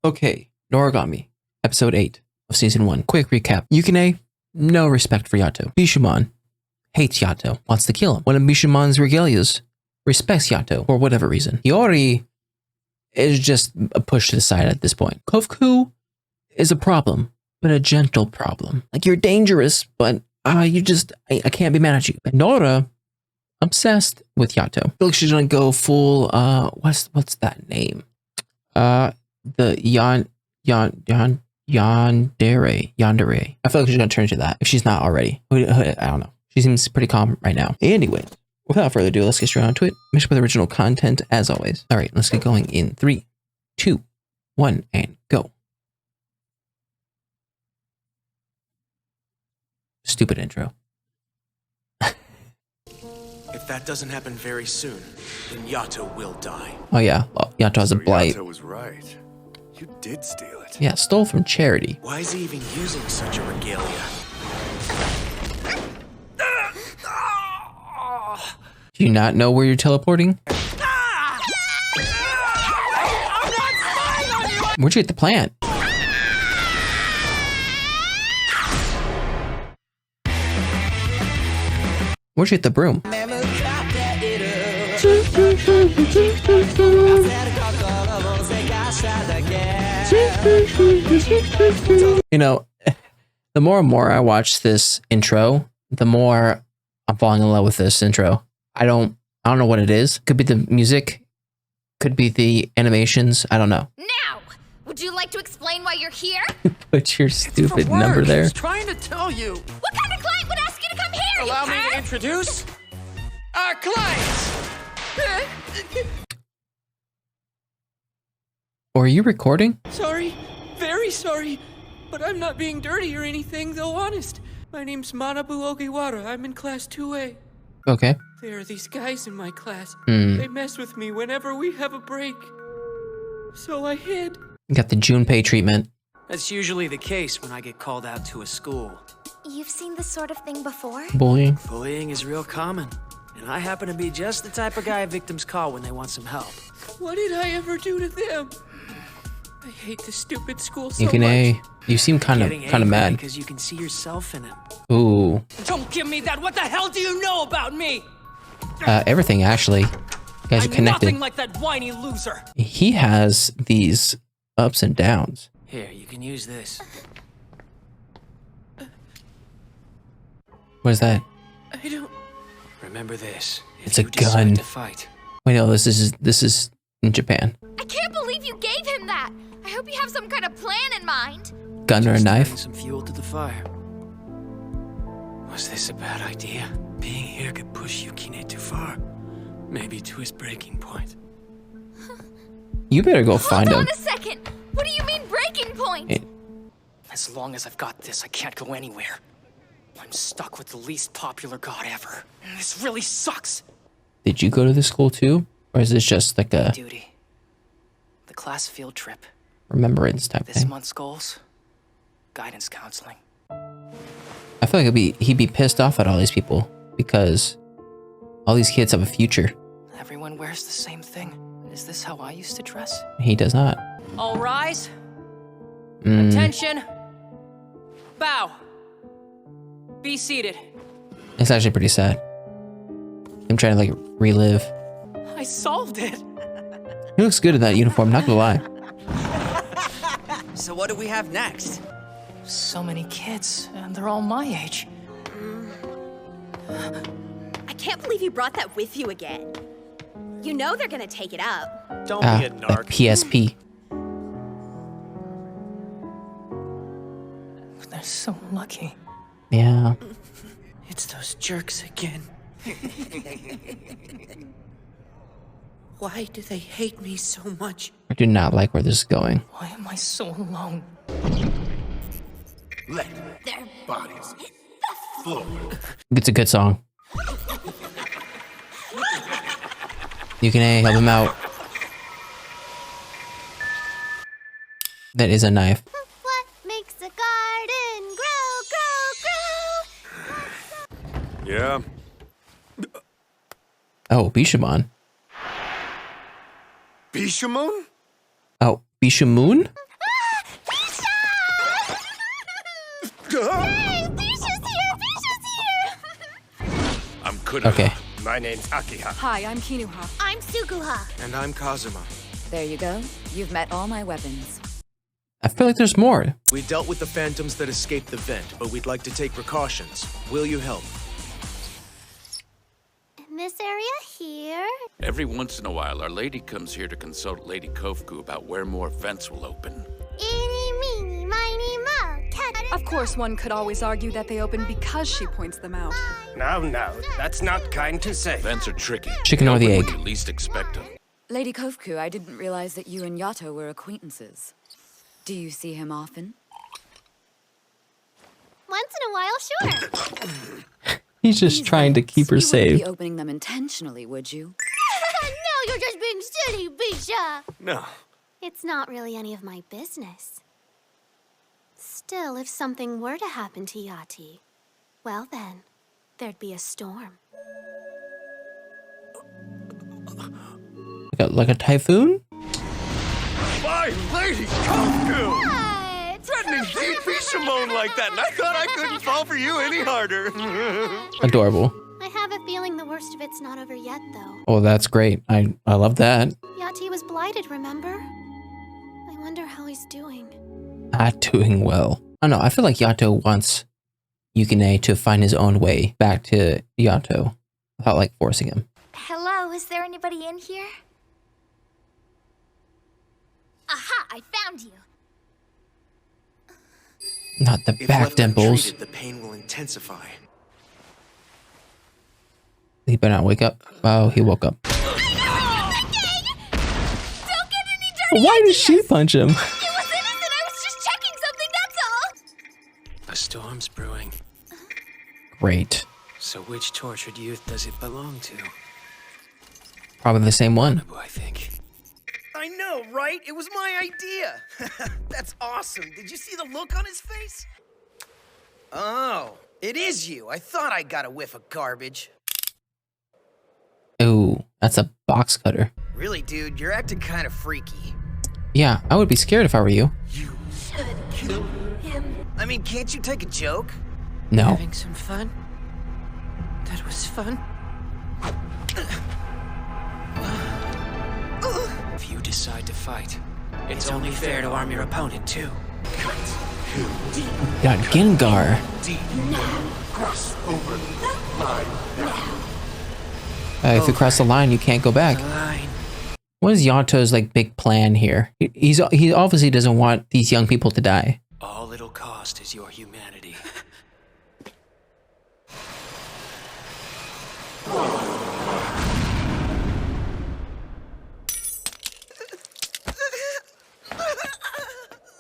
Okay, Noragami, episode 8 of season 1. Quick recap. Yukine, no respect for Yato. Bishamon hates Yato, wants to kill him. One of Bishamon's regalias respects Yato for whatever reason. Hiyori is just pushed to the side at this point. Kofuku is a problem, but a gentle problem. Like, you're dangerous, but I can't be mad at you. But Nora, obsessed with Yato. I feel like she's gonna go full, what's that name? The Yandere. I feel like she's gonna turn into that if she's not already. I don't know. She seems pretty calm right now. Anyway, without further ado, let's get straight onto it. Mission with original content as always. All right, let's get going in 3, 2, 1, and go. Stupid intro. If that doesn't happen very soon, then Yato will die. Oh yeah, well, Yato has a blight. Yato was right. You did steal it. Yeah, stole from charity. Why is he even using such a regalia? Do you not know where you're teleporting? Where'd you get the plant? Where'd you get the broom? You know, the more and more I watch this intro, the more I'm falling in love with this intro. I don't know what it is. Could be the music, could be the animations. I don't know. Now, would you like to explain why you're here? Put your stupid number there. I was trying to tell you. What kind of client would ask you to come here? Allow you me to perv? introduce our clients. Or are you recording? Sorry, very sorry, but I'm not being dirty or anything, though honest. My name's Manabu Ogiwara. I'm in class 2A. Okay. There are these guys in my class. Hmm. They mess with me whenever we have a break. So I hid. You got the Junpei treatment. That's usually the case when I get called out to a school. You've seen this sort of thing before? Bullying. Bullying is real common, and I happen to be just the type of guy victims call when they want some help. What did I ever do to them? I hate this stupid school so Yukine, much. you seem kind of mad. Because you can see yourself in it. Ooh. Don't give me that! What the hell do you know about me? Everything actually. You guys are I'm connected. nothing like that whiny loser. He has these ups and downs. Here, you can use this. What is that? I don't... Remember this. If It's a you decide gun. to fight. Wait, no, this is in Japan. I can't believe you gave him that! I hope you have some kind of plan in mind. Gun or a Just knife? adding some fuel to the fire. Was this a bad idea? Being here could push Yukine too far. Maybe to his breaking point. You better go find Hold him. on a second! What do you mean breaking point? Eh. As long as I've got this, I can't go anywhere. I'm stuck with the least popular god ever. This really sucks. Did you go to this school too? Or is this just like a Duty. The class field trip. remembrance type This thing? month's goals. Guidance counseling. I feel like he'd be pissed off at all these people because all these kids have a future. Everyone wears the same thing. Is this how I used to dress? He does not. All rise. Mm, Attention. Bow. Be seated. it's actually pretty sad. I'm trying to like relive. I solved it. He looks good in that uniform, not gonna lie. So what do we have next? So many kids, and they're all my age. I can't believe you brought that with you again. You know they're gonna take it up. Don't Ah, be a the narc. PSP. They're so lucky. Yeah. It's those jerks again. Why do they hate me so much? I do not like where this is going. Why am I so alone? Let bodies floor. It's a good song. Yukine, help him out. That is a knife. What makes a garden grow, grow, grow? Yeah. Oh, Bishamon. Bishamon? Oh, Bishamon? Hey, Bisha's here! Bisha's here! I'm Kunoha. Okay. My name's Akiha. Hi, I'm Kinuha. I'm Suguha. And I'm Kazuma. There you go. You've met all my weapons. I feel like there's more. We dealt with the phantoms that escaped the vent, but we'd like to take precautions. Will you help? In this area here? Every once in a while, Our Lady comes here to consult Lady Kofku about where more vents will open. Eeny, meeny, miny, moe. Of course, one could always argue that they open because she points them out. No, that's not kind to say. Vents are tricky. Chicken or the They egg? open when you least expect them. Lady Kofku, I didn't realize that you and Yato were acquaintances. Do you see him often? Once in a while, sure. He's just trying to keep her You wouldn't safe. be opening them intentionally, would you? No, you're just being silly, Bisha. No. It's not really any of my business. Still, if something were to happen to Yati, well then, there'd be a storm. Like a typhoon? My lady Kofku! What? Threatening to eat Bishamon like that, and I thought I couldn't fall for you any harder. Adorable. I have a feeling the worst of it's not over yet, though. Oh, that's great. I love that. Yati was blighted, remember? I wonder how he's doing. Not doing well. I don't know. I feel like Yato wants Yukine to find his own way back to Yato without like forcing him. Hello, is there anybody in here? Aha, I found you. Not the If back left dimples. untreated, the pain will intensify. He better not wake up. Oh, he woke up. Don't get any dirty Why did ideas. she punch him? It was innocent. I was just checking something, that's all. A storm's brewing. Great. So which tortured youth does it belong to? Probably the same one. I think. I know, right? It was my idea. That's awesome. Did you see the look on his face? Oh, it is you. I thought I got a whiff of garbage. Ooh, that's a box cutter. Really, dude, you're acting kind of freaky. Yeah, I would be scared if I were you. You should kill him. I mean, can't you take a joke? No. Having some fun? That was fun. If you decide to fight, it's only fair to arm your opponent too. Got Gengar. Cross over the line now. If you cross the line, you can't go back. Line. What is Yato's like big plan here? He obviously doesn't want these young people to die. All it'll cost is your humanity.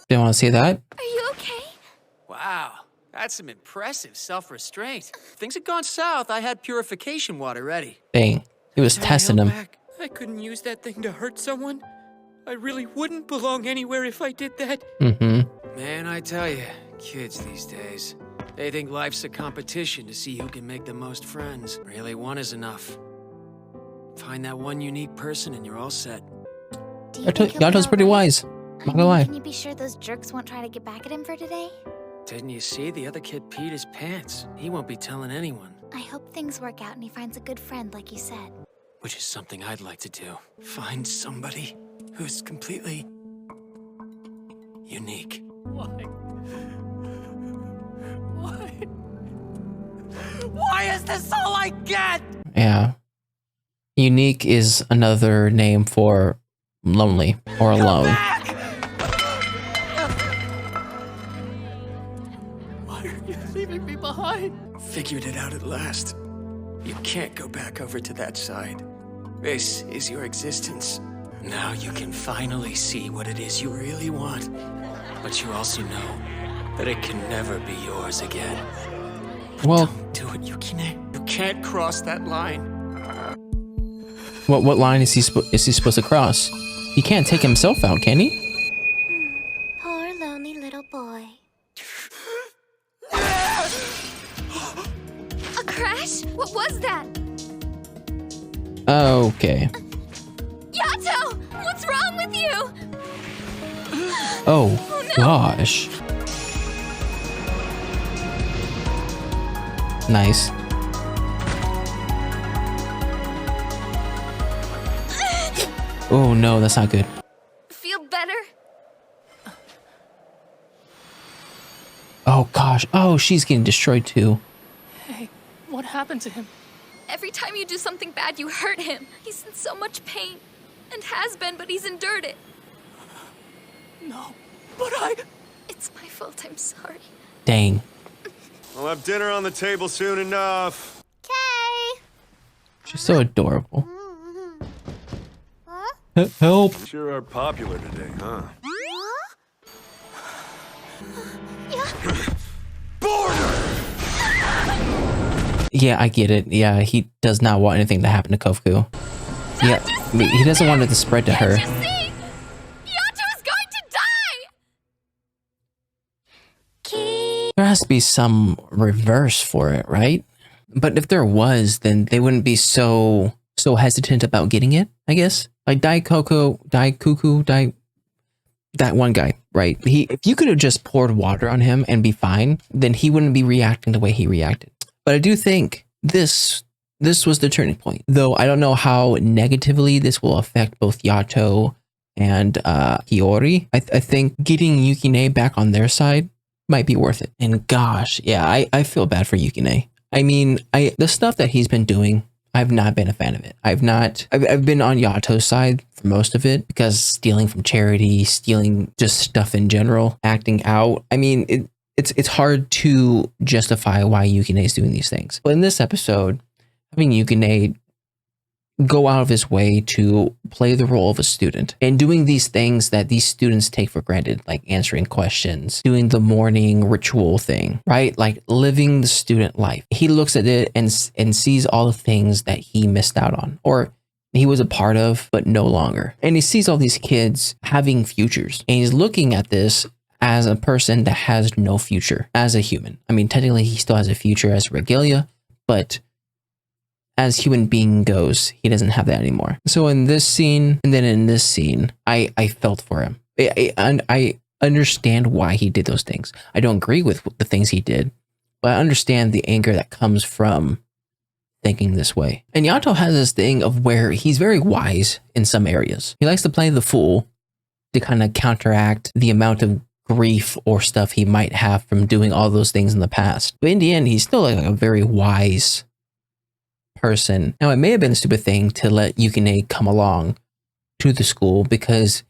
Didn't want to see that. Are you okay? Wow, that's some impressive self-restraint. If things had gone south, I had purification water ready. Dang, he was Had I testing held him. back, I couldn't use that thing to hurt someone. I really wouldn't belong anywhere if I did that. Mm-hmm. Man, I tell you, kids these days, they think life's a competition to see who can make the most friends. Really, one is enough. Find that one unique person and you're all set. Do you think he'll be Yato's pretty all right? wise. Not gonna lie. Can you be sure those jerks won't try to get back at him for today? Didn't you see the other kid peed his pants? He won't be telling anyone. I hope things work out and he finds a good friend like you said. Which is something I'd like to do. Find somebody who's completely unique. Why is this all I get? Yeah. Unique is another name for lonely or alone. Why are you leaving me behind? Figured it out at last. You can't go back over to that side. This is your existence. Now you can finally see what it is you really want. But you also know that it can never be yours again. Well, Don't do it, Yukine. You can't cross that line. what line is he supposed to cross? He can't take himself out, can he? Poor lonely little boy. A crash? What was that? Okay. Yato! What's wrong with you? Oh, gosh. Nice. Oh no, that's not good. Feel better? Oh gosh. Oh, she's getting destroyed too. Hey, what happened to him? Every time you do something bad, you hurt him. He's in so much pain. And has been, but he's endured it. No, but It's my fault, I'm sorry. Dang. We'll have dinner on the table soon enough. Okay. She's so adorable. Help. Sure are popular today, huh? Yeah, I get it. Yeah, he does not want anything to happen to Kofuku. Yeah, I mean, he doesn't want it to spread to her. Yato is going to die! There has to be some reverse for it, right? But if there was, then they wouldn't be so hesitant about getting it, I guess. Like that one guy, right? If you could have just poured water on him and be fine, then he wouldn't be reacting the way he reacted. But I do think this was the turning point. Though I don't know how negatively this will affect both Yato and Hiyori. I think getting Yukine back on their side might be worth it. And gosh, yeah, I feel bad for Yukine. I mean, the stuff that he's been doing, I've not been a fan of it. I've been on Yato's side for most of it because stealing from charity, stealing just stuff in general, acting out. I mean, it's hard to justify why Yukine is doing these things. But in this episode, having Yukine go out of his way to play the role of a student and doing these things that these students take for granted, like answering questions, doing the morning ritual thing, right? Like living the student life. He looks at it and sees all the things that he missed out on or he was a part of, but no longer. And he sees all these kids having futures and he's looking at this as a person that has no future as a human. I mean, technically he still has a future as Regalia, but as human being goes, he doesn't have that anymore. So in this scene, and then in this scene, I felt for him. I understand why he did those things. I don't agree with the things he did, but I understand the anger that comes from thinking this way. And Yato has this thing of where he's very wise in some areas. He likes to play the fool to kind of counteract the amount of grief or stuff he might have from doing all those things in the past. But in the end, he's still like a very wise person. Now, it may have been a stupid thing to let Yukine come along to the school because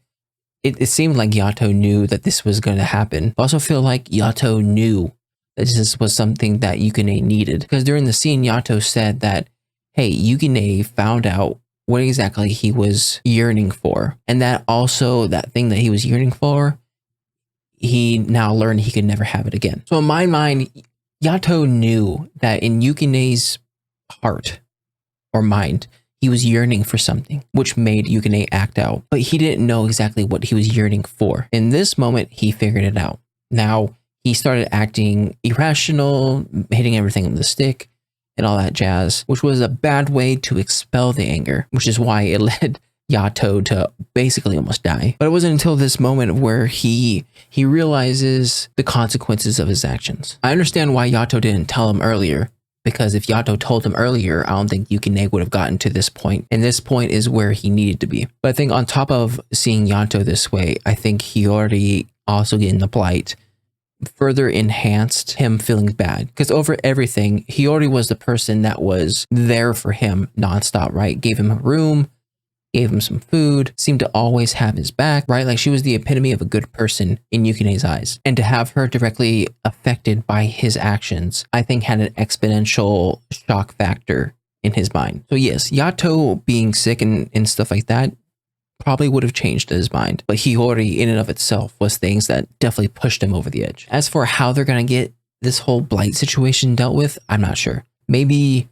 it seemed like Yato knew that this was going to happen. I also feel like Yato knew that this was something that Yukine needed because during the scene, Yato said that, hey, Yukine found out what exactly he was yearning for. And that also, that thing that he was yearning for, he now learned he could never have it again. So in my mind, Yato knew that in Yukine's heart or mind, he was yearning for something, which made Yukine act out. But he didn't know exactly what he was yearning for. In this moment, he figured it out. Now, he started acting irrational, hitting everything with the stick, and all that jazz, which was a bad way to expel the anger, which is why it led Yato to basically almost die. But it wasn't until this moment where he realizes the consequences of his actions. I understand why Yato didn't tell him earlier, because if Yato told him earlier, I don't think Yukine would have gotten to this point. And this point is where he needed to be. But I think on top of seeing Yato this way, I think Hiyori also getting the blight further enhanced him feeling bad. Because over everything, Hiyori was the person that was there for him nonstop, right? Gave him a room, gave him some food, seemed to always have his back, right? Like she was the epitome of a good person in Yukine's eyes. And to have her directly affected by his actions, I think had an exponential shock factor in his mind. So yes, Yato being sick and stuff like that probably would have changed his mind. But Hiyori in and of itself was things that definitely pushed him over the edge. As for how they're going to get this whole blight situation dealt with, I'm not sure. Maybe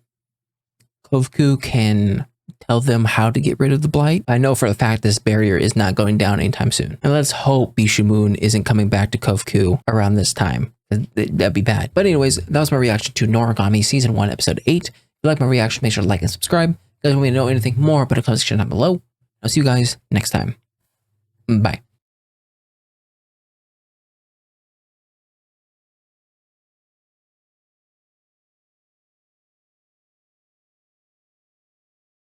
Kofuku can tell them how to get rid of the blight. I know for a fact this barrier is not going down anytime soon. And let's hope Bishamon isn't coming back to Kofuku around this time. That'd be bad. But anyways, that was my reaction to Noragami Season 1, Episode 8. If you like my reaction, make sure to like and subscribe. If you guys want me to know anything more, put a comment section down below. I'll see you guys next time. Bye.